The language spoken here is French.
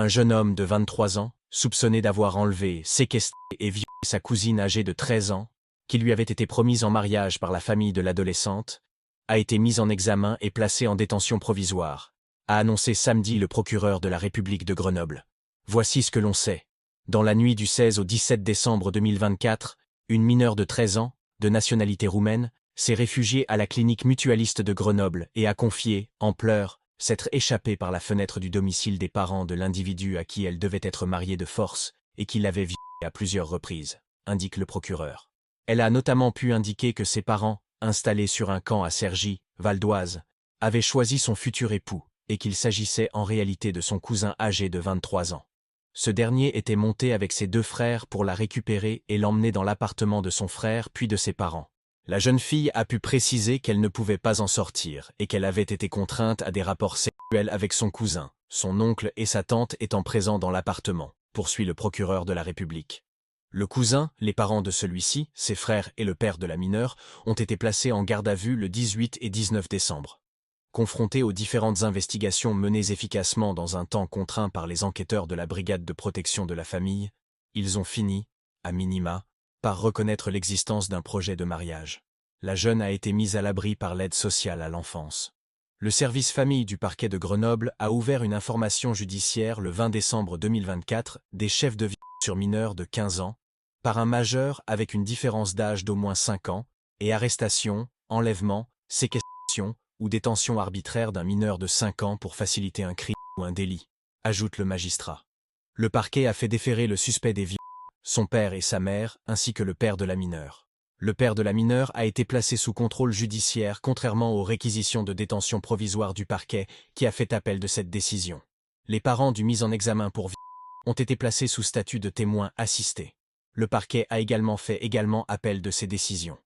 Un jeune homme de 23 ans, soupçonné d'avoir enlevé, séquestré et violé sa cousine âgée de 13 ans, qui lui avait été promise en mariage par la famille de l'adolescente, a été mis en examen et placé en détention provisoire, a annoncé samedi le procureur de la République de Grenoble. Voici ce que l'on sait. Dans la nuit du 16 au 17 décembre 2024, une mineure de 13 ans, de nationalité roumaine, s'est réfugiée à la clinique mutualiste de Grenoble et a confié, en pleurs, s'être échappée par la fenêtre du domicile des parents de l'individu à qui elle devait être mariée de force et qui l'avait violée à plusieurs reprises, indique le procureur. Elle a notamment pu indiquer que ses parents, installés sur un camp à Cergy, Val d'Oise, avaient choisi son futur époux et qu'il s'agissait en réalité de son cousin âgé de 23 ans. Ce dernier était monté avec ses deux frères pour la récupérer et l'emmener dans l'appartement de son frère puis de ses parents. La jeune fille a pu préciser qu'elle ne pouvait pas en sortir et qu'elle avait été contrainte à des rapports sexuels avec son cousin, son oncle et sa tante étant présents dans l'appartement, poursuit le procureur de la République. Le cousin, les parents de celui-ci, ses frères et le père de la mineure ont été placés en garde à vue le 18 et 19 décembre. Confrontés aux différentes investigations menées efficacement dans un temps contraint par les enquêteurs de la Brigade de protection de la famille, ils ont fini, à minima, par reconnaître l'existence d'un projet de mariage. La jeune a été mise à l'abri par l'aide sociale à l'enfance. Le service famille du parquet de Grenoble a ouvert une information judiciaire le 20 décembre 2024 des chefs de violence sur mineurs de 15 ans, par un majeur avec une différence d'âge d'au moins 5 ans, et arrestation, enlèvement, séquestration ou détention arbitraire d'un mineur de 5 ans pour faciliter un crime ou un délit, ajoute le magistrat. Le parquet a fait déférer le suspect des violences, son père et sa mère, ainsi que le père de la mineure. Le père de la mineure a été placé sous contrôle judiciaire contrairement aux réquisitions de détention provisoire du parquet qui a fait appel de cette décision. Les parents du mis en examen pour violence ont été placés sous statut de témoins assistés. Le parquet a également fait appel de ces décisions.